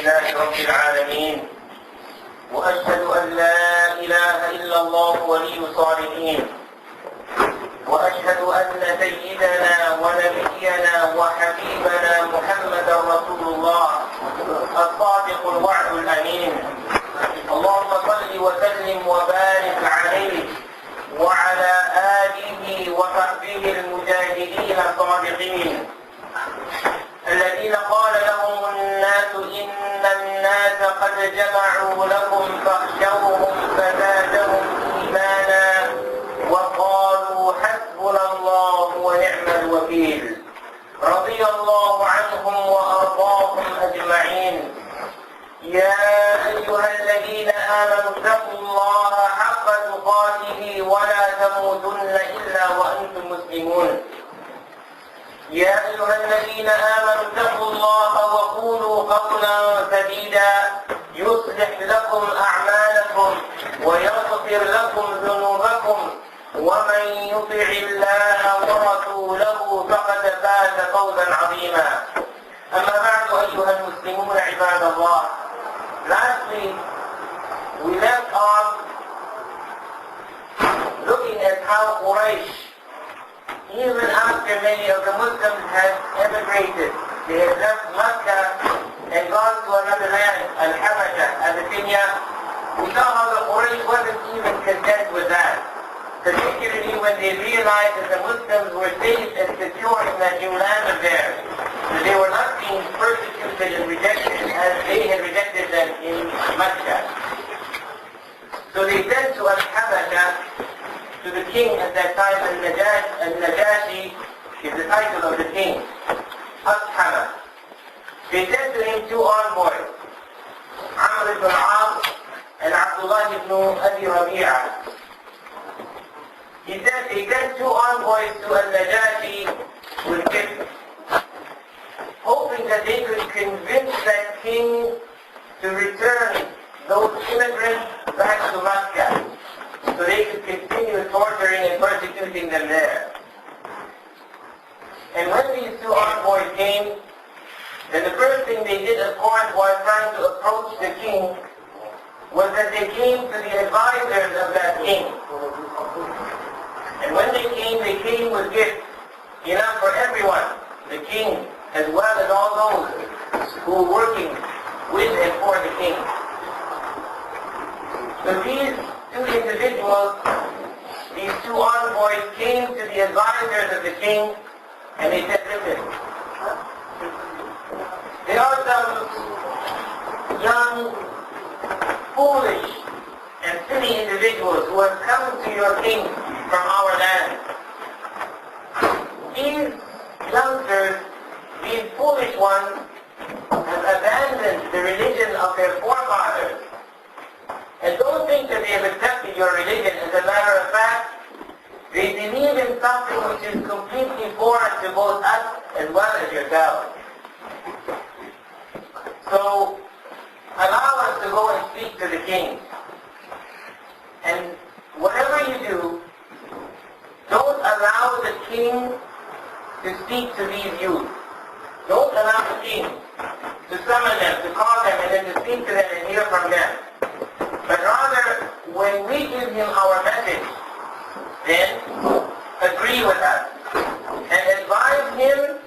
لله رب العالمين وأشهد أن لا إله إلا الله ولي الصالحين وأشهد أن سيدنا ونبينا وحبيبنا محمدا رسول الله الصادق الوعد الأمين. اللهم صل وسلم وبارك عليه وعلى آله وصحبه المجاهدين الصادقين الذين قال لهم الناس إن الناس قد جمعوا لكم فاخشوهم فزادهم إيمانا وقالوا حسبنا الله ونعم الوكيل. رضي الله عنهم وأرضاهم أجمعين. يا أيها الذين آمنوا اتقوا الله حق تقاته ولا تموتن إلا وأنتم مسلمون. يا أيها الذين آمنوا اتقوا الله وقولوا قولا سديدا يصلح لكم أعمالكم ويغفر لكم ذنوبكم ومن يطع الله ورسوله فقد فاز فوزا عظيما. أما بعد أيها المسلمون عباد الله. Lastly, we left off looking at how Quraysh, even after many of the Muslims had emigrated, they had left Makkah and gone to another land, al-Habasha, Abyssinia. We saw how the Quraysh wasn't even content with that, particularly when they realized that the Muslims were safe and secure in that new land of theirs. That they were not being persecuted and rejected as they had rejected them in Makkah. So they sent to al-Habasha, to the king at that time, al-Najashi is the title of the king, Ashama. They sent to him two envoys, Amr ibn al-As and Abdullah ibn Abi Rabi'ah. He sent two envoys to al-Najashi with gifts, hoping that they could convince that king to return those immigrants back to Makkah, so they could continue torturing and persecuting them there. And when these two envoys came, then the first thing they did, of course, while trying to approach the king, was that they came to the advisors of that king. And when they came with gifts, enough for everyone, the king, as well as all those who were working with and for the king. So these two individuals, these two envoys, came to the advisors of the king and they said, listen, there are some young, foolish and silly individuals who have come to your king from our land. These youngsters, these foolish ones, have abandoned the religion of their forefathers. And don't think that they have accepted your religion. As a matter of fact, they believe in something which is completely foreign to both us as well as yourselves. So, allow us to go and speak to the king. And whatever you do, don't allow the king to speak to these youth. Don't allow the king to summon them, to call them, and then to speak to them and hear from them. But rather, when we give him our message, then agree with us and advise him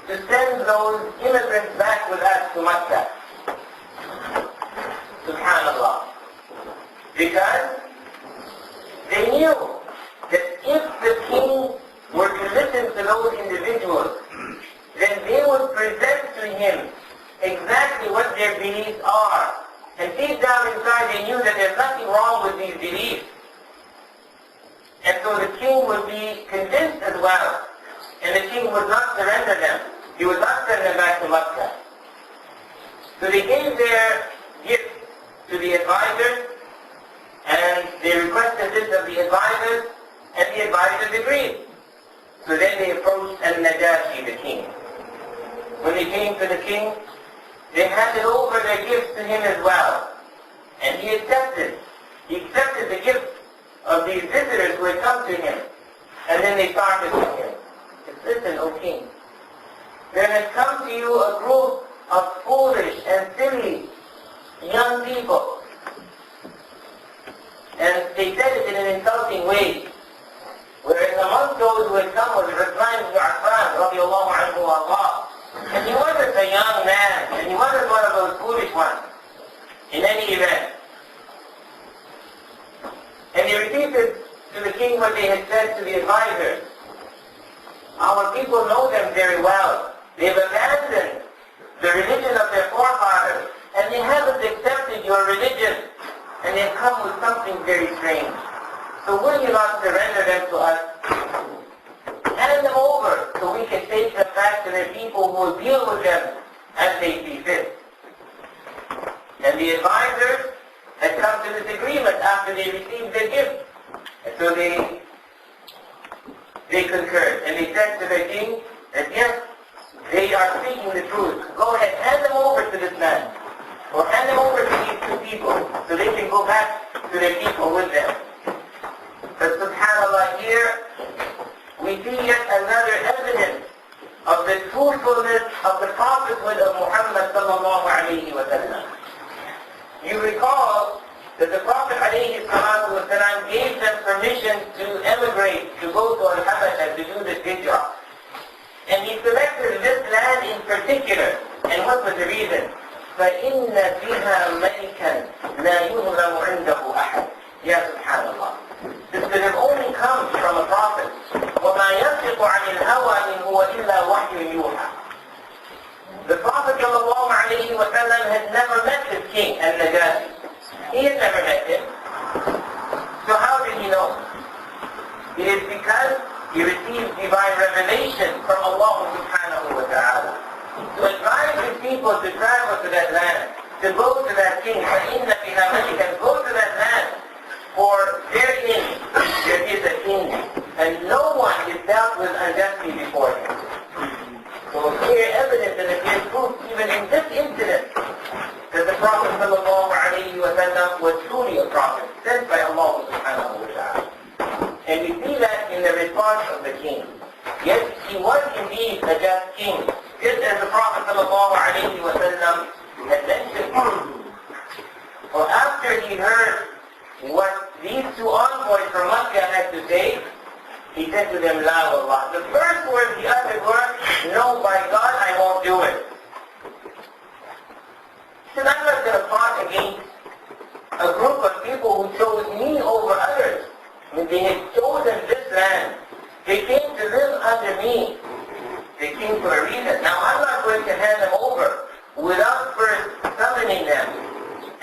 to send those immigrants back with us to Makkah. Subhanallah. Because they knew that if the king were to listen to those individuals, then they would present to him exactly what their beliefs are. And deep down inside they knew that there's nothing wrong with these beliefs. And so the king would be convinced as well. And the king would not surrender them. He would not send them back to Makkah. So they gave their gifts to the advisors, and they requested this of the advisors, and the advisors agreed. So then they approached al-Najashi, the king. When they came to the king, they handed over their gifts to him as well. And he accepted. He accepted the gifts of these visitors who had come to him. And then they started with him. Listen, O king, there has come to you a group of foolish and silly young people. And they said it in an insulting way. Whereas amongst those who had come was Uthman ibn Affan, radiallahu anhu Allah. And he wasn't a young man, and he wasn't one of those foolish ones, in any event. And he repeated to the king what they had said to the advisors. Our people know them very well. They've abandoned the religion of their forefathers, and they haven't accepted your religion, and they've come with something very strange. So will you not surrender them to us? Hand them over so we can take them back to their people who will deal with them as they see fit. And the advisors had come to this agreement after they received their gift. And so they concurred. And they said to their king that yes, they are speaking the truth. Go ahead, hand them over to this man. Or hand them over to these two people so they can go back to their people with them. But subhanAllah, here we see yet another evidence of the truthfulness of the prophethood of Muhammad sallallahu alayhi wa sallam. You recall that the Prophet alayhi salatu wa sallam gave them permission to emigrate, to go to al-Habasha, to do this hijrah. And he selected this land in particular. And what was the reason? فَإِنَّ فِيهَا مَلِكًا لَا يُظْلَمُ عِنْدَهُ أَحَدٌ. Ya subhanallah. This could have only come from a prophet. وَمَا يَنْطِقُ عَنِ الْهَوَىٰ إِنْ هُوَ إِلَّا وَحْيٌ يُوحَىٰ. The Prophet sallallahu alayhi wa sallam had never met this king, al-Najashi. He had never met him. So how did he know? It is because he received divine revelation from Allah subhanahu wa ta'ala. To advise his people to travel to that land, to go to that king, فَإِنَّ فِيهَا مَلِكًا, go to that land, for therein there is a king, and no one is dealt with unjustly before him. So clear evidence and a clear proof, even in this incident, that the Prophet sallallahu alayhi wa sallam was truly a prophet, sent by Allah subhanahu wa ta'ala. And we see that in the response of the king. Yes, he was indeed a just king, just as the Prophet sallallahu alayhi wa sallam had mentioned. For after he heard what these two envoys from Makkah had to say, he said to them, La wallah. The first words he uttered were, no, by God, I won't do it. He said, I'm not going to fight against a group of people who chose me over others. I mean, they had chosen this land. They came to live under me. They came for a reason. Now, I'm not going to hand them over without first summoning them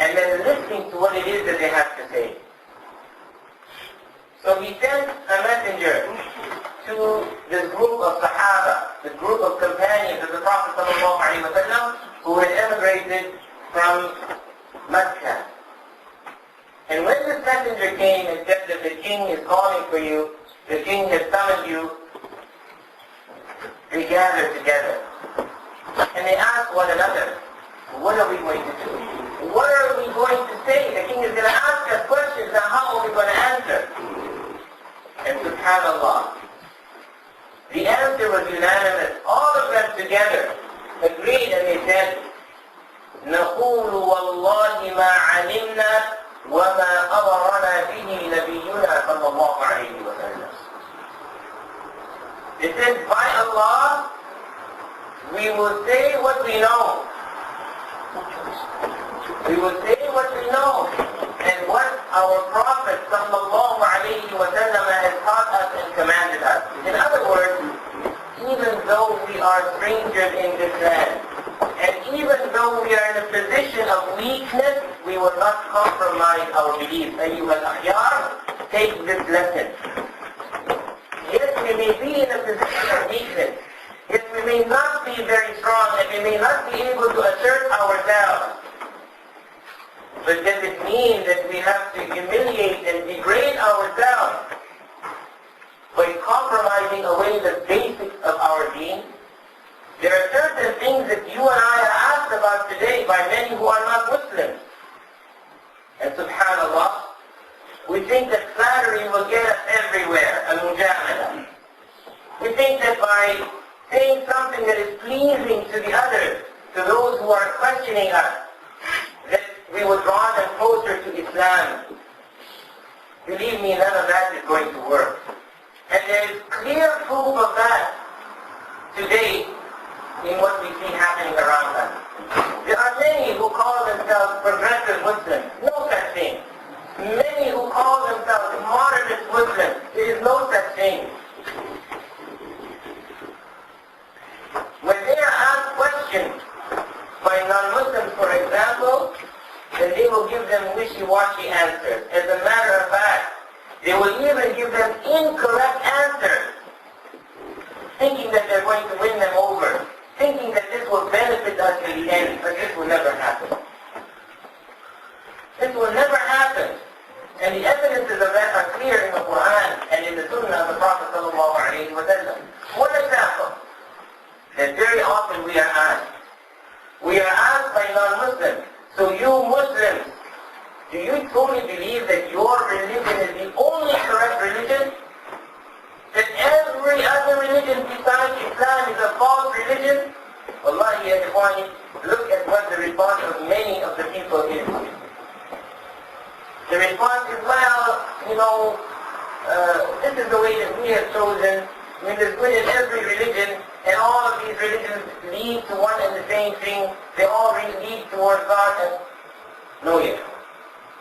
and then listening to what it is that they have to say. So he sent a messenger to this group of Sahaba, this group of companions of the Prophet ﷺ who had emigrated from Mecca. And when this messenger came and said that the king is calling for you, the king has summoned you, they gathered together. And they asked one another, what are we going to do? What are we going to say? The king is going to ask us questions, now how are we going to answer? And subhanallah, the answer was unanimous. All of them together agreed and they said, نَقُولُ وَاللَّهِ مَا عَلِمْنَا وَمَا أَمَرَنَا بِهِ نَبِيُّنَا صَلَّى اللَّهُ عَلَيْهِ وَسَلَّمَ. They said, by Allah, we will say what we know. We will say what we know and what our Prophet sallallahu alayhi wa sallam has taught us and commanded us. In other words, even though we are strangers in this land, and even though we are in a position of weakness, we will not compromise our belief. Ayyuha al-akhyar, take this lesson. Yes, we may be in a position of weakness. Yes, we may not be very strong and we may not be able to assert ourselves. But does it mean that we have to humiliate and degrade ourselves by compromising away the basics of our deen? There are certain things that you and I are asked about today by many who are not Muslims. And subhanallah, we think that flattery will get us everywhere, al-mujamala. We think that by saying something that is pleasing to the others, to those who are questioning us, that we will draw them closer to Islam. Believe me, none of that is going to work. And there is clear proof of that today in what we see happening around us. There are many who call themselves progressive Muslims. No such thing. Many who call themselves moderate Muslims. There is no such thing. When they are asked questions by non-Muslims, for example, then they will give them wishy-washy answers. As a matter of fact, they will even give them incorrect answers, thinking that they're going to win them over, thinking that this will benefit us in the end, but this will never happen. This will never happen. And the evidences of that are clear in the Quran and in the Sunnah of the Prophet sallallahu alayhi wa sallam. One example that very often we are asked. We are asked by non-Muslims, so you Muslims, do you truly believe that your religion is the only correct religion? That every other religion besides Islam is a false religion? Wallahi, ya ikhwani, look at what the response of many of the people is. The response is, well, this is the way that we have chosen. I mean, there's good in every religion, and all of these religions lead to one and the same thing. They all lead towards God. And no, yet.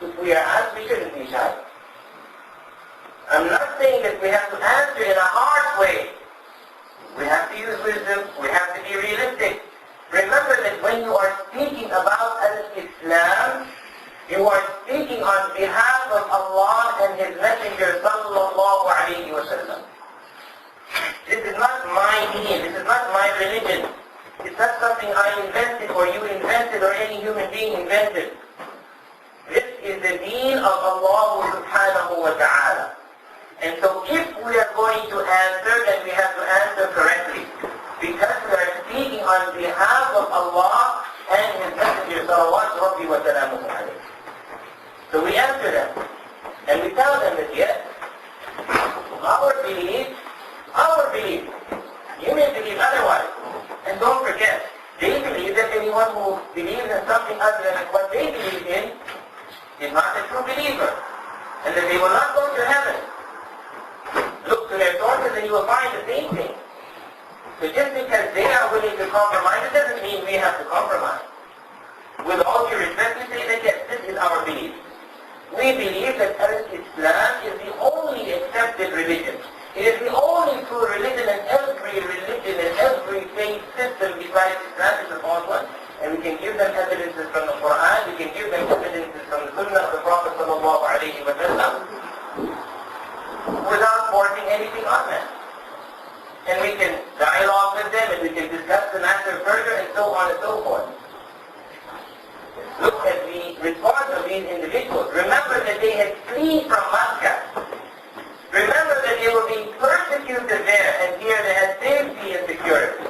If we are asked, we shouldn't be shy. I'm not saying that we have to answer in a harsh way. We have to use wisdom. We have to be realistic. Remember that when you are speaking about al-Islam, you are speaking on behalf of Allah and His Messenger sallallaahu alayhi wa sallam. This is not my deen. This is not my religion. It's not something I invented or you invented or any human being invented. This is the deen of Allah subhanahu wa ta'ala. And so if we are going to answer, then we have to answer correctly. Because we are speaking on behalf of Allah and His Messenger sallallahu rabbi wa salamuhu alayhi. So we answer them. And we tell them that yes, our belief, you may believe otherwise. And don't forget, they believe that anyone who believes in something other than what they believe in is not a true believer. And that they will not go to heaven. Look to their sources and you will find the same thing. So just because they are willing to compromise, it doesn't mean we have to compromise. With all due respect, we say that yes, this is our belief. We believe that Islam is the only accepted religion. It is the only true religion, and every religion and every faith system besides Islam is a false one. And we can give them evidences from the Quran, we can give them evidences from the Sunnah of the Prophet sallallahu alayhi wa sallam without forcing anything on them. And we can dialogue with them, and we can discuss the matter further, and so on and so forth. Look at the response of these individuals. Remember that they had fled from Makkah. Remember that they were being persecuted there, and here they had safety and security.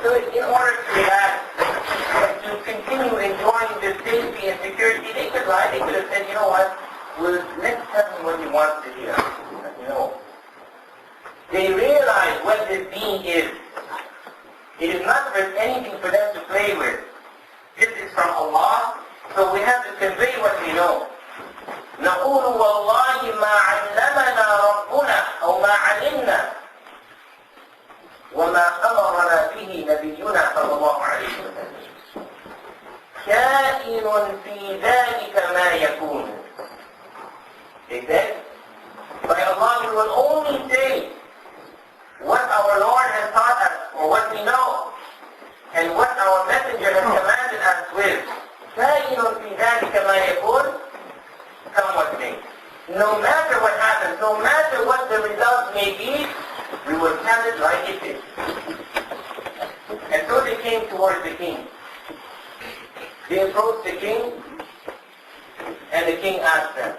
So in order to relax, to continue enjoying this safety and security, they could lie. They could have said, you know what, well, let's tell him what he wants to hear. But no. They realize what this being is. It is not anything for them to play with. This is from Allah, so we have to convey what we know. نقول والله ما علمنا ربنا أو ما علمنا وما أمرنا به نبينا صلى الله عليه وسلم كائن في ذلك ما يكون. They said, by Allah we will only say what our Lord has taught us or what we know and what our Messenger has commanded us with. كائن في ذلك ما يكون. Come what may. No matter what happens, no matter what the result may be, we will tell it like it is. And so they came towards the king. They approached the king, and the king asked them,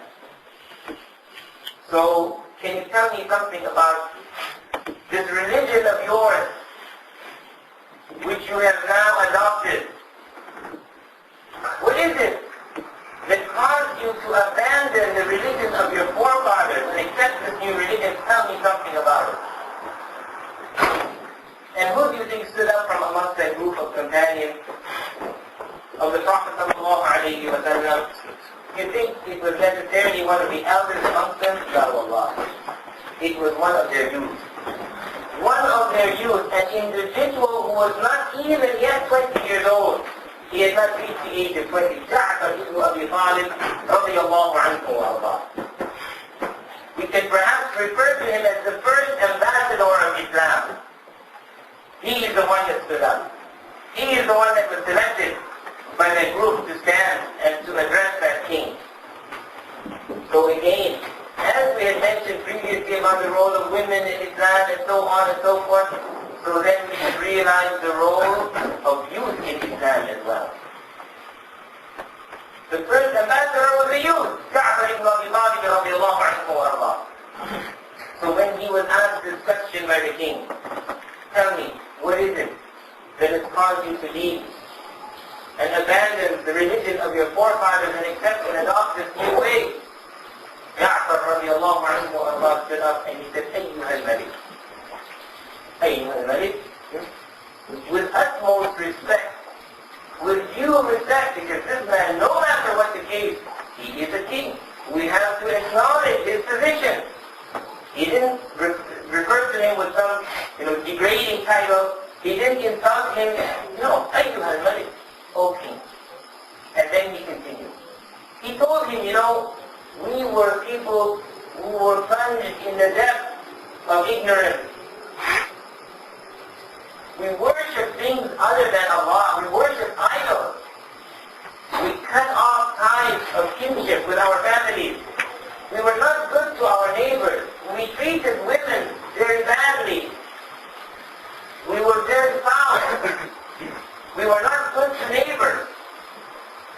so, can you tell me something about this religion of yours, which you have now adopted? What is it that caused you to abandon the religion of your forefathers and accept this new religion? Tell me something about it. And who do you think stood up from amongst that group of companions of the Prophet sallallahu alayhi wa sallam. You think it was necessarily one of the elders amongst them? La wallah. It was one of their youth. One of their youth, an individual who was not even yet 20 years old. He had not reached the age of 20. Ja'far ibn Abi Talib radiyallahu anhu wa arda. We can perhaps refer to him as the first ambassador of Islam. He is the one that stood up. He is the one that was selected by that group to stand and to address that king. So again, as we had mentioned previously about the role of women in Islam and so on and so forth, so then we should realize the role of youth in Islam as well. The first ambassador was a youth, Ja'far ibn Abi Talib radiyallahu anhu wa arda. So when he was asked this question by the king, tell me, what is it that has caused you to leave and abandon the religion of your forefathers and accept and adopt this new way? Ja'far radiallahu anhu wa arda stood up and he said, ayyuha al-malik. Ayyuha al-malik. With utmost respect, with due respect, because this man, no matter what the case, he is a king. We have to acknowledge his position. He didn't refer to him with some, degrading title. He didn't insult him. No, ayyuha al-malik, O king. And then he continued. He told him, we were people who were plunged in the depths of ignorance. We worship things other than Allah. We worship idols. We cut off ties of kinship with our families. We were not good to our neighbors. We treated women very badly. We were very foul. We were not good to neighbors.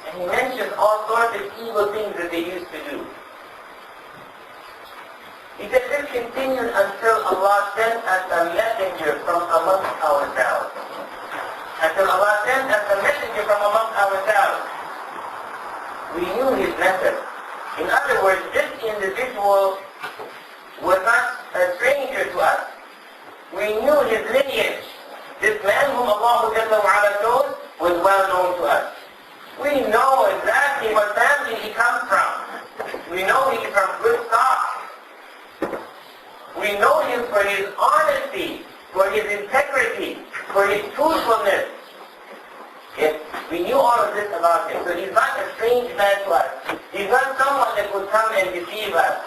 And he mentioned all sorts of evil things that they used to do. He said this continued until Allah sent us a messenger from amongst ourselves. Until Allah sent us a messenger from amongst ourselves. We knew his method. In other words, this individual was not a stranger to us. We knew his lineage. This man whom Allah chose was well known to us. We know exactly what family he comes from. We know he is from good stock. We know him for his honesty, for his integrity, for his truthfulness. Yes, we knew all of this about him. So he's not a strange man to us. He's not someone that would come and deceive us.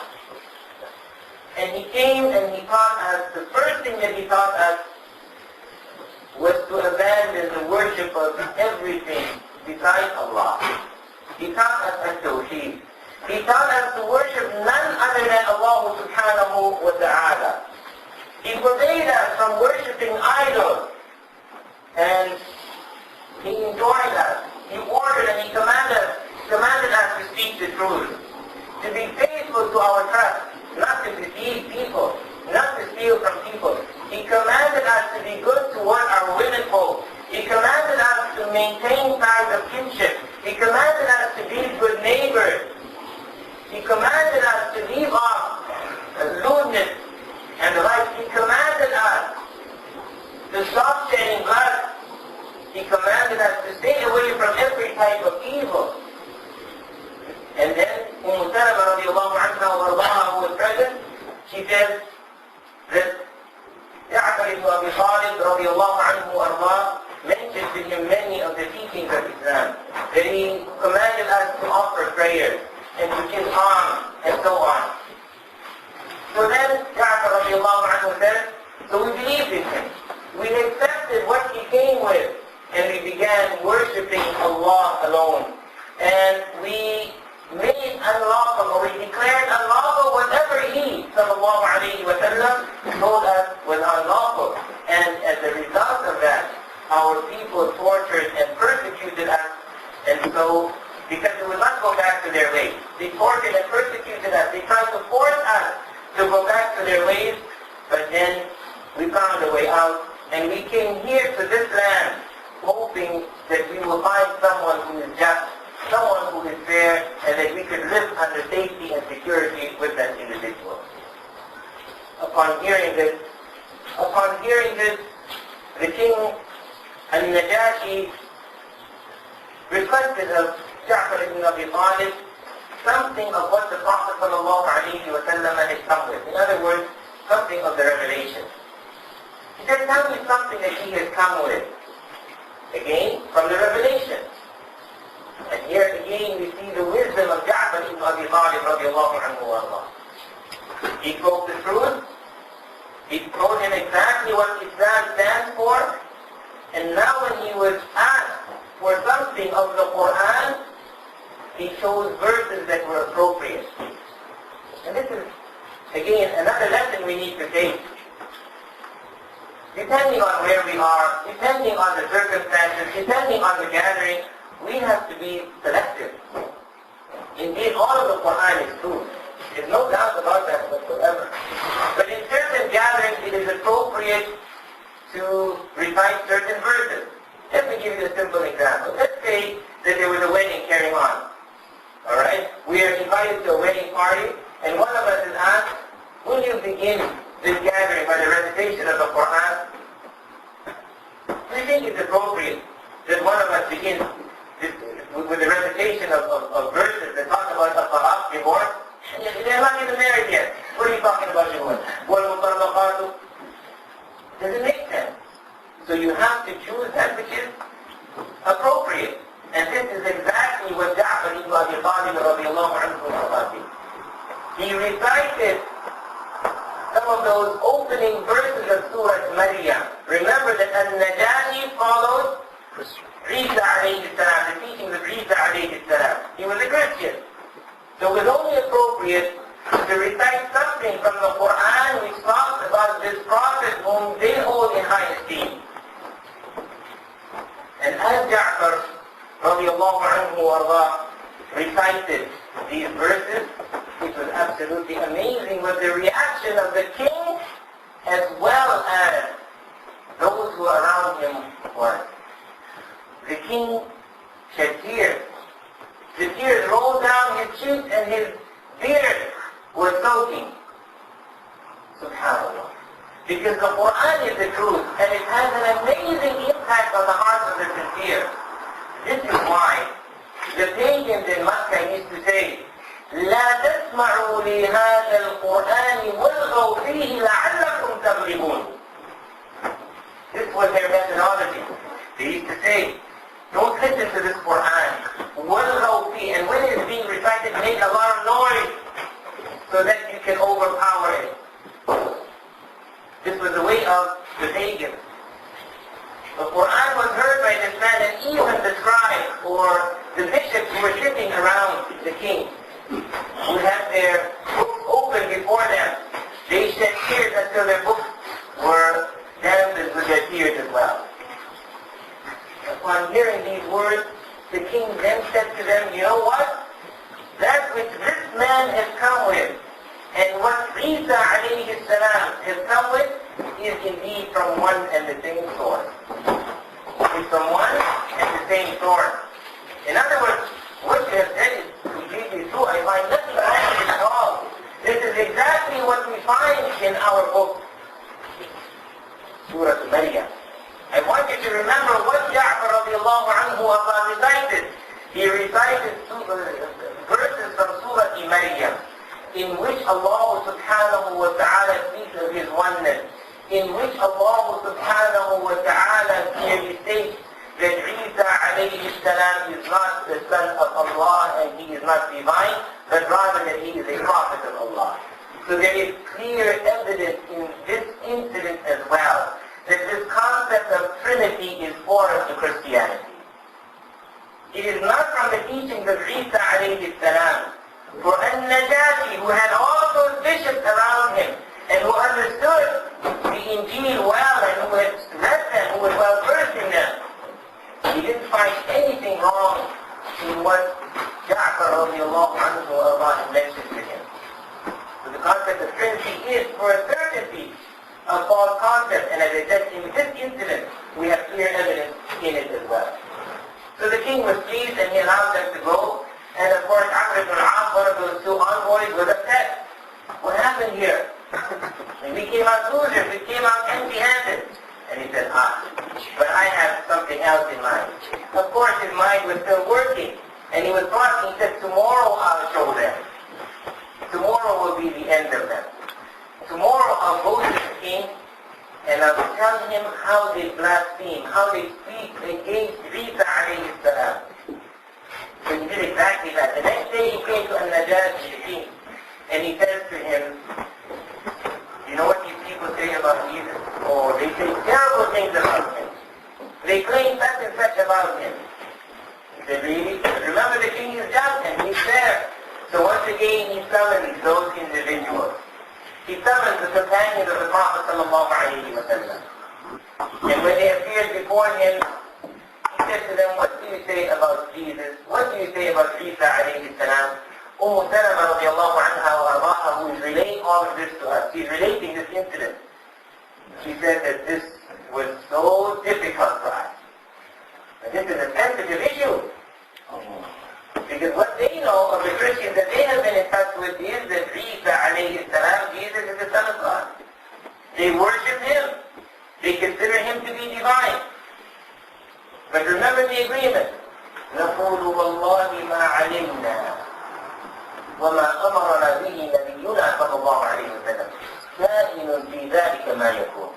And he came and he taught us, the first thing that he taught us was to abandon the worship of everything besides Allah. He taught us at-tawheed. He taught us to worship none other than Allah subhanahu wa ta'ala. He forbade us from worshiping idols. And he enjoined us. He ordered and he commanded us to speak the truth. To be faithful to our trust. Not to deceive people. Not to steal from people. He commanded us to be good toward our women folk. He commanded us to maintain ties of kinship. He commanded us to be good neighbors. He commanded us to leave off lewdness and the like. He commanded us to stop shedding blood. He commanded us to stay away from every type of evil. And then Salama radiallahu anha wa ardaha, who was present, she says that Ja'far ibn Abi Talib radiallahu anhu wa ardaha mentioned to him many of the teachings of Islam. That he commanded us to offer prayers and to kiss arms, and so on. So then, Ja'far radiallahu anhu says, so we believed in him. We accepted what he came with, and we began worshipping Allah alone. And we made unlawful, or we declared unlawful whatever he, sallallahu alayhi wa sallam, told us was unlawful. And as a result of that, our people tortured and persecuted us, and so because they would not go back to their ways. They tortured and persecuted us. They tried to force us to go back to their ways, but then we found a way out, and we came here to this land, hoping that we will find someone who is just, someone who is fair, and that we could live under safety and security with that individual. Upon hearing this, the king Najashi requested of Ja'far ibn Abi Talib something of what the Prophet ﷺ had come with. In other words, something of the revelation. He said, tell me something that he has come with. Again, from the revelation. And here again we see the wisdom of Ja'far ibn Abi Talib radiallahu anhu wa Allah. He spoke the truth. He told him exactly what Islam stands for. And now when he was asked for something of the Quran, he chose verses that were appropriate. And this is, again, another lesson we need to take. Depending on where we are, depending on the circumstances, depending on the gathering, we have to be selective. Indeed, all of the Quran is true. There's no doubt about that whatsoever. But in certain gatherings, it is appropriate to recite certain verses. Let me give you a simple example. Let's say that there was a wedding carrying on. Alright? We are invited to a wedding party, and one of us is asked, will you begin this gathering by the recitation of the Quran? I think it's appropriate that one of us begins with the recitation of verses that talk about al-Walaa, divorce. They're not even married yet. What are you talking about divorce? Does it make sense? So you have to choose that which is appropriate. And this is exactly what Ja'far ibn Abi Talib radiallahu anhu was. He recited some of those opening verses of Surah Maryam. Remember that al-Najashi followed Isa alayhi salam, the teachings of Isa alayhi salam. He was a Christian. So it was only appropriate to recite something from the Quran which talks about this prophet whom they hold in high esteem. And as Ja'far radiallahu anhu wa recited these verses, which was absolutely amazing, was the reaction of the king as well as those who were around him was. The king shed tears. The tears rolled down his cheeks and his beard was soaking. SubhanAllah. Because the Quran is the truth and it has an amazing impact on the hearts of the sincere. This is why the pagans in Makkah used to say, لا تسمعوا لهذا القرآن والغوا فيه لعلكم تغلبون. This was their methodology. They used to say, don't listen to this Quran. وَالْغَوْ فِيهِ. And when it is being recited, make a lot of noise so that you can overpower it. This was the way of the pagans. The Quran was heard by this man, and even the scribes or the bishops who were sitting around the king, who had their books open before them, they shed tears until their books were dampened with their tears as well. Upon hearing these words, the king then said to them, you know what? That which this man has come with, and what Isa alayhi salam has come with, is indeed from one and the same source. It's from one and the same source. In other words, what you have said is completely true. I find nothing wrong with it at all. This is exactly what we find in our book, Surah Maryam. I want you to remember what Ja'far radiallahu anhu recited. He recited verses from Surah Maryam, in which Allah subhanahu wa ta'ala speaks of His oneness, in which Allah subhanahu wa ta'ala clearly states that Isa alayhi salam is not the son of Allah and he is not divine, but rather that he is a prophet of Allah. So there is clear evidence in this incident as well that this concept of Trinity is foreign to Christianity. It is not from the teachings of Isa alayhi salam. For al-Najashi, who had all those bishops around him, and who understood the Injil well, and who had read them, who was well versed in them, he didn't find anything wrong in what Ja'far radiallahu anhu mentioned to him. So the concept of Trinity is, for a certainty, a false concept, and as I said, in this incident, we have clear evidence in it as well. So the king was pleased and he allowed them to go, and of course Amr ibn al-As, one of those two envoys, was upset. What happened here? And we came out losers, we came out empty-handed. And he said, but I have something else in mind. Of course, his mind was still working. And he was talking, he said, tomorrow I'll show them. Tomorrow will be the end of them. Tomorrow I'll go to the king and I'll tell him how they blaspheme, how they speak against Isa alayhi salam. So he did exactly that. The next day he came to al-Najashi, the king, and he says to him, you know what these people say about Jesus? Oh, they say terrible things about him. They claim such and such about him. He said, really? Remember the king is just and he's there. So once again he summons those individuals. He summons the companions of the Prophet sallallahu alayhi wa sallam. And when they appeared before him, he said to them, what do you say about Jesus? What do you say about Isa alayhi salam? Salama radiallahu anha wa ardaha, who is relaying all of this to us. She's relating this incident. She said that this was so difficult for us. And this is a sensitive issue. Because what they know of the Christians that they have been in touch with is that Isa alayhi salam, Jesus is the Son of God. They worship him. They consider him to be divine. But remember the agreement. نقول والله ما علمنا وما أمرنا به نبينا صلى الله عليه وسلم كائن في ذلك ما يكون.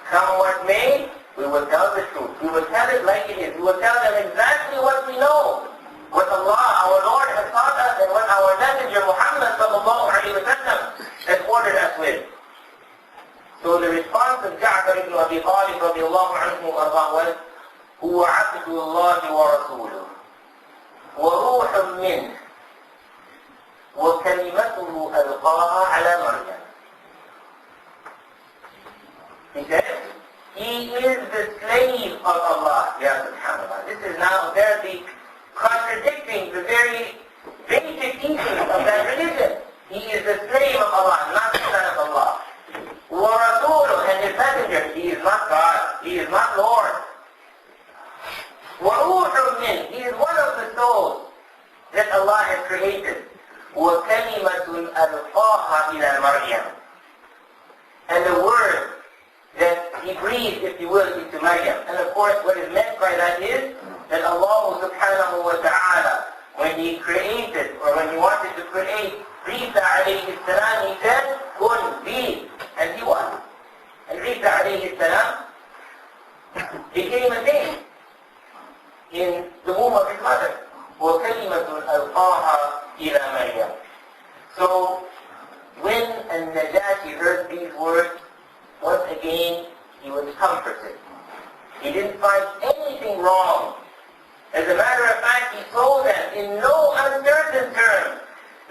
Come what may, we will tell the truth. We will tell it like it is. We will tell them exactly what we know. What Allah, our Lord, has taught us and what our Messenger Muhammad sallallahu alayhi wa sallam has ordered us with. So the response of Ja'far ibn Abi Talib radiallahu anhu was, هو عبد الله ورسوله وروح منه وكلمته ألقاها على مريم. He said, he is the slave of Allah. Ya subhanallah. This is now apparently contradicting the very basic teachings of that religion. He is the slave of Allah, not the son of Allah. وَرَسُولُهُ, and his messenger. He is not God. He is not Lord. وَرُوحٌ مِّنْهُ, he is one of the souls that Allah has created. وَكَلِمَةٌ أَلْقَاهَا إِلَى مَرْيَمَ, and the word that he breathed, if you will, into Maryam. And of course, what is meant by that is that Allah subhanahu wa ta'ala, when he created, or when he wanted to create Isa alayhi salam, he said, kun, be, and he was. And Isa alayhi salam became a thing in the womb of his mother. وَكَلِمَةٌ أَلْقَاهَا إِلَى مَرْيَمَ. So, when al-Najashi heard these words, once again, he was comforted. He didn't find anything wrong. As a matter of fact, he told them in no uncertain terms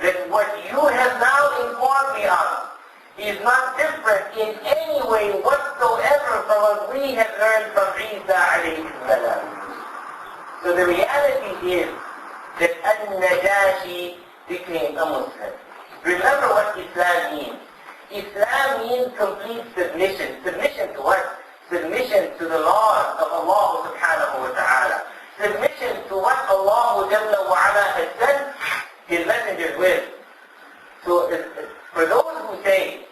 that what you have now informed me of is not different in any way whatsoever from what we have learned from Isa alayhi salam. So the reality is that al-Najashi became a Muslim. Remember what Islam means. Islam means complete submission. Submission to what? Submission to the laws of Allah subhanahu wa ta'ala. Submission to what Allah Jalla wa ala has sent his messengers with. So for those who say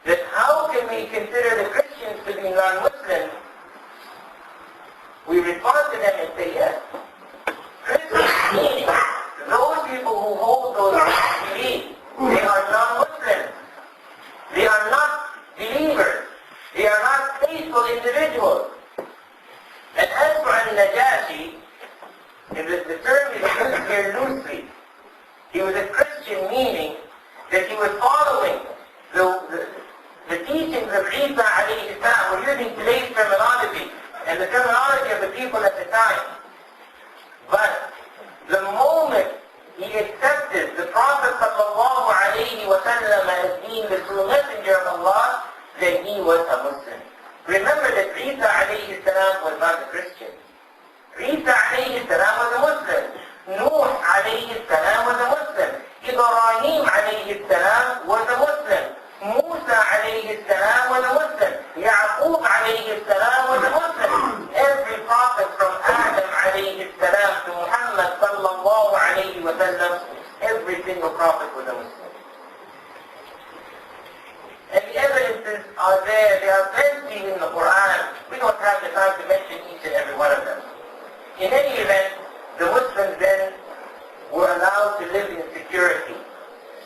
that how can we consider the Christians to be non-Muslims, we respond to them and say yes. Christians meaning those people who hold those beliefs, they are non-Muslims. They are not believers. They are not faithful individuals. And as for al-Najashi, the term is used here loosely. He was a Christian, meaning that he was following the teachings of Isa alayhi salam. We're using today's terminology and the terminology of the people at the time. But the moment he accepted the Prophet sallallahu alayhi wa sallam as being the true messenger of Allah, then he was a Muslim. Remember that Isa alayhi salam was not a Christian. Isa alayhi salam was a Muslim. Nuh alayhi salam was a Muslim. Ibrahim alayhi salam was a Muslim. Musa alayhi salam was a Muslim. Yaqub alayhi salam was a Muslim. Every prophet from Adam alayhi salam to Muhammad sallallahu alayhi wa sallam, every single prophet was a Muslim. And the evidences are there. There are plenty in the Quran the Muslims then were allowed to live in security.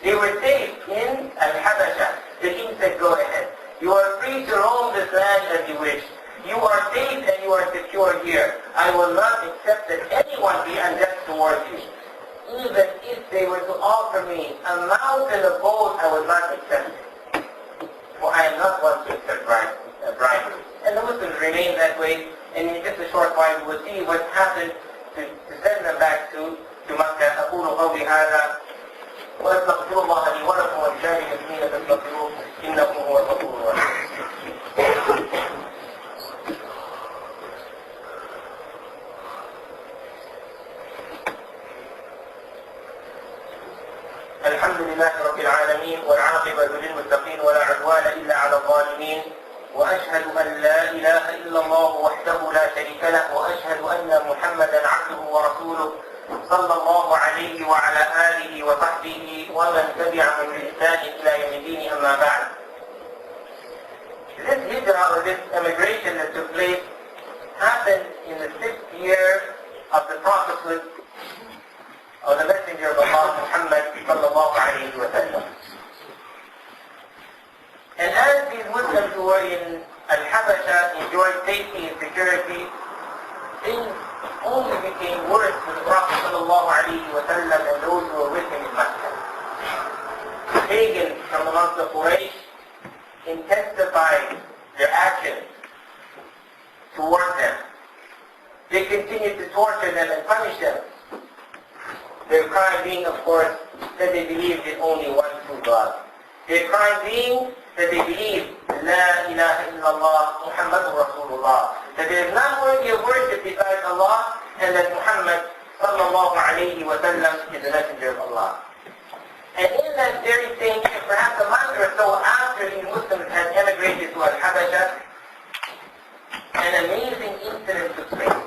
They were safe in Al-Habasha. The king said, go ahead. You are free to roam this land as you wish. You are safe and you are secure here. I will not accept that anyone be unjust towards you. Even if they were to offer me a mountain of gold, I would not accept it. For I am not one to accept bribery. And the Muslims remained that way, and in just a short while we will see what happened to send them back to Makkah. أقول قولي هذا وأستغفر الله لي ولكم ولسائر المسلمين فاستغفروه إنه هو الغفور الرحيم. الحمد لله رب العالمين والعاقبة للمتقين ولا عدوان إلا على الظالمين وأشهد أن لا إله إلا الله وحده لا شريك له وأشهد أن محمدا عبده ورسوله صلى الله عليه وعلى آله وصحبه ومن تبعهم بإحسان إلى يوم الدين أما بعد. This hijrah or this emigration that took place happened in the 6th year of the prophethood of the Messenger of Allah, Muhammad sallallahu alayhi wa sallam. And as these Muslims who were in Al-Habasha enjoyed safety and security, things only became worse for the Prophet sallallahu alayhi wa sallam and those who were with him in Makkah. The pagans from amongst the Quraysh intensified their actions toward them. They continued to torture them and punish them. Their crime being, of course, that they believed in only one true God. Their crime being that they believed, La ilaha illallah, Muhammadur Rasulullah, that there is none worthy of worship besides Allah, and that Muhammad sallallahu alayhi wa sallam is the messenger of Allah. And in that very same year, perhaps a month or so after these Muslims had emigrated to Al-Habasha, an amazing incident took place.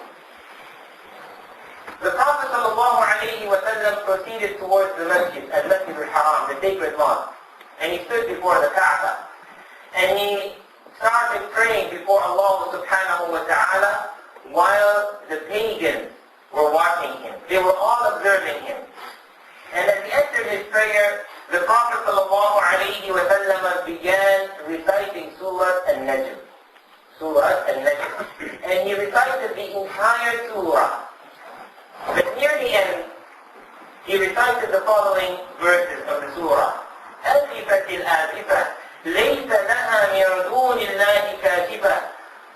The Prophet sallallahu alayhi wa sallam proceeded towards the masjid, al-Masjid al-Haram, the sacred mosque. And he stood before the Kaaba. And he started praying before Allah subhanahu wa ta'ala while the pagans were watching him. They were all observing him. And as he entered his prayer, the Prophet sallallahu alayhi wa sallam began reciting Surah al-Najm. Surah al-Najm. And he recited the entire surah. But near the end, he recited the following verses of the surah. أزفت الآزفة ليس لها من دون الله كاشفة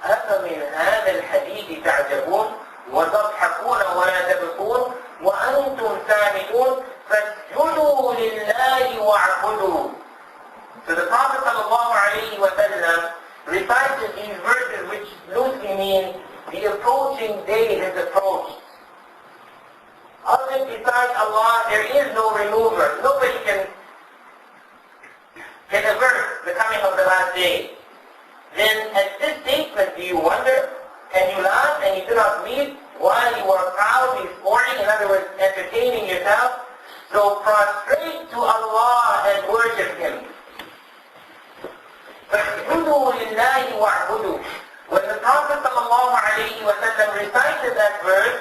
أفمن هذا الحديث تعجبون وتضحكون ولا تبكون وأنتم سامدون فاسجدوا لله واعبدوا. So the Prophet sallallahu alayhi wa sallam recited these verses which loosely mean the approaching day has approached. Other besides Allah, there is no remover. Nobody can avert the coming of the last day. Then at this statement, do you wonder and you laugh and you do not weep while you are proudly sporting, in other words, entertaining yourself? So prostrate to Allah and worship Him. فَاسْجُدُوا لِلَّهِ وَاعْبُدُوا. When the Prophet ﷺ recited that verse,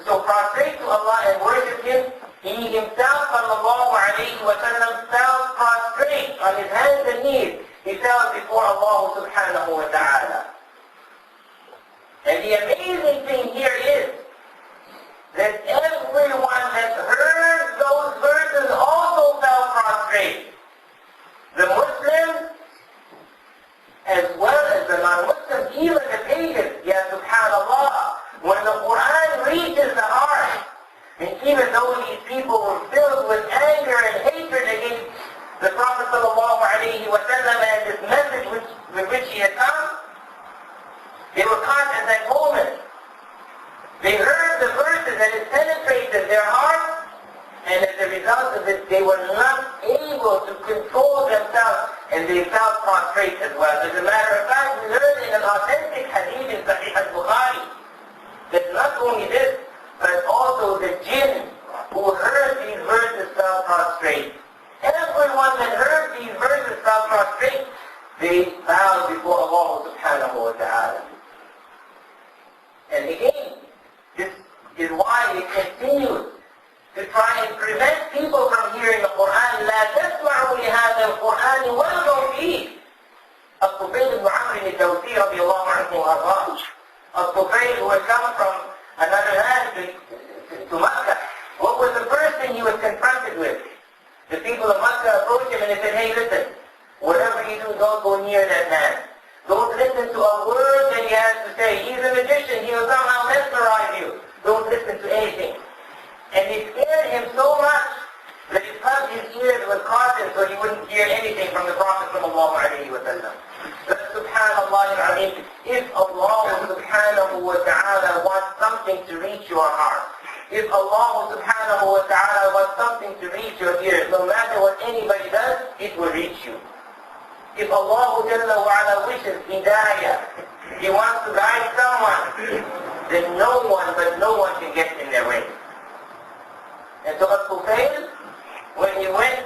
so prostrate to Allah and worship Him, he himself ﷺ fell prostrate on his hands and knees. He fell before Allah subhanahu wa ta'ala. And the amazing thing here is that everyone that heard those verses also fell prostrate. The Muslims as well as the non-Muslims, even the pagans. Ya subhanallah, when the Quran reaches the heart, and even though these people were filled with anger and hatred against the Prophet sallallahu alayhi wa sallam and this message with which he had come, they were caught at that moment. They heard the verses and it penetrated their hearts, and as a result of it, they were not able to control themselves, and they fell prostrate as well. As a matter of fact, we learned in an authentic hadith in Sahih al-Bukhari that not only this, but also the jinn who heard these verses fell prostrate. Everyone that heard these verses fell prostrate. They bowed before Allah subhanahu wa ta'ala. And again, Kufayl, who had come from another land to Makkah, what was the first thing he was confronted with? The people of Makkah approached him and they said, hey, listen, whatever you do, don't go near that man. Don't listen to a word that he has to say. He's a magician. He will somehow mesmerize you. Don't listen to anything. And they scared him so much that he plugged his ears with cotton so he wouldn't hear anything from the Prophet sallallahu alayhi wa sallam. But subhanallah al-azim, if Allah subhanahu wa ta'ala wants something to reach your heart, if Allah subhanahu wa ta'ala wants something to reach your ears, no matter what anybody does, it will reach you. If Allah Jalla wa ala wishes hidayah, He wants to guide someone, then no one can get in their way. And so Al-Kufayl, when he went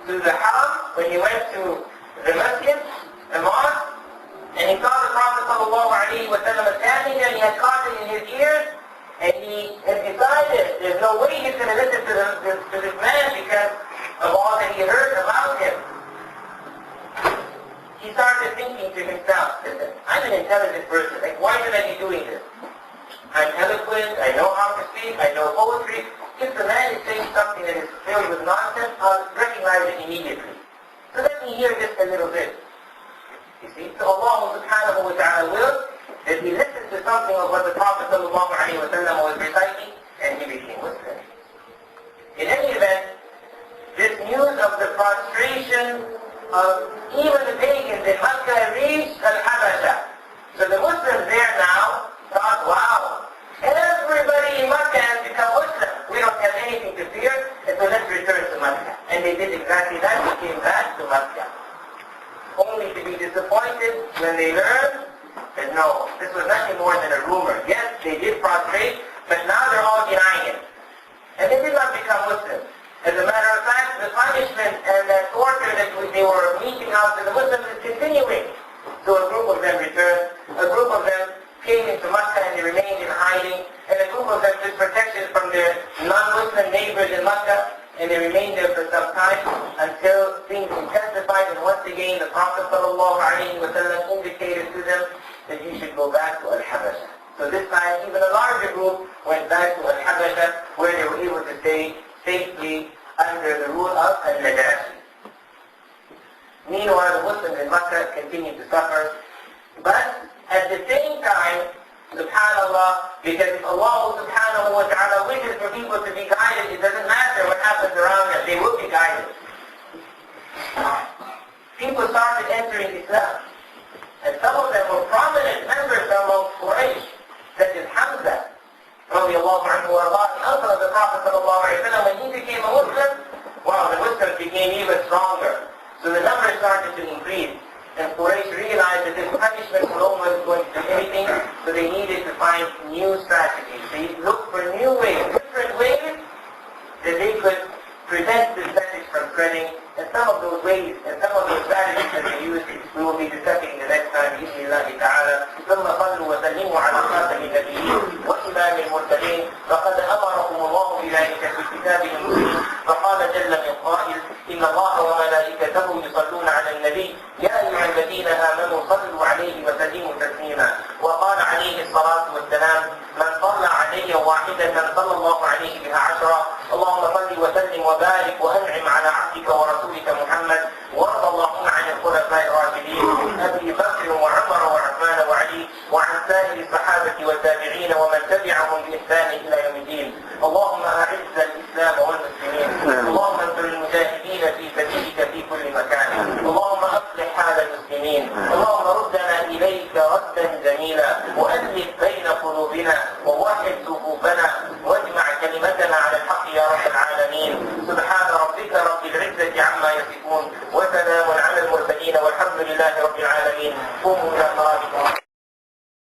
to the Haram, when he went to the masjid, the mosque, and he saw the Prophet sallallahu alayhi wa sallam standing there, and he had cotton in his ears, and he had decided there's no way he's going to listen to this man because of all that he heard about him. He started thinking to himself, listen, I'm an intelligent person, like why should I be doing this? I'm eloquent, I know how to speak, I know poetry. If the man is saying something that is filled with nonsense, I'll recognize it immediately. So let me hear just a little bit. You see, so Allah subhanahu wa ta'ala will that he listened to something of what the Prophet sallallahu alayhi wa sallam was reciting, and he became Muslim. In any event, this news of the prostration of even the pagans in Makkah reached Al-Habasha. So the Muslims there now thought, wow, everybody in Makkah has become Muslim. We don't have anything to fear, and so let's return to Makkah. And they did exactly that. They came back to Makkah, only to be disappointed when they learned that no, this was nothing more than a rumor. Yes, they did prostrate, but now they're all denying it. And they did not become Muslims. As a matter of fact, the punishment and that torture that they were meeting out to the Muslims is continuing. So a group of them returned, a group of them came into Makkah and they remained in hiding, and a group of them took protection from their non-Muslim neighbors in Makkah, and they remained there for some time until things intensified, and once again the Prophet sallallahu alayhi wa sallam indicated to them that you should go back to Al-Habasha. So this time even a larger group went back to Al-Habasha, where they were able to stay safely under the rule of al-Najashi. Meanwhile, the Muslims in Makkah continued to suffer, but at the same time, subhanallah, because if Allah subhanahu wa ta'ala wishes for people to be guided, it doesn't matter what happens around them, they will be guided. People started entering Islam, and some of them were prominent members among Quraysh, such as Hamza, radiallahu anhu wa Allah, the uncle of the Prophet sallallahu alayhi wa sallam. When he became a Muslim, wow, the Muslims became even stronger. So the numbers started to increase. And Quraysh realized that this punishment alone wasn't going to do anything, so they needed to find new strategies. They looked for new ways, different ways that they could prevent this message from spreading. And some of those ways and some of those strategies that they used, we will be discussing the next time, bi'idhnillahi ta'ala. ثم صلوا وسلموا على خاتم النبيين وإمام المرسلين فقد أمركم الله بذلك في كتابه المبين فقال جل من قائل إن الله وملائكته يصلون على النبي يا أيها الذين آمنوا صلوا عليه وسلموا تسليما وقال عليه الصلاة والسلام من صلى علي واحدة صلى الله عليه بها عشرة اللهم صل وسلم وبارك وأنعم على عبدك ورسولك محمد وارض اللهم عن الخلفاء الراشدين أبي بكر وعمر وعثمان وعلي وعن سائر الصحابة والتابعين ومن تبعهم بإحسان إلى يوم الدين اللهم أعز الإسلام والمسلمين اللهم انصر المجاهدين في سبيلك في كل مكان اللهم أصلح حال المسلمين اللهم ردنا إليك ردا جميلا وألف بين قلوبنا ووحد صفوفنا واجمع كلمتنا على الحق يا رب العالمين سبحان ربك رب العزة عما يصفون وسلام على المرسلين والحمد لله رب العالمين قوموا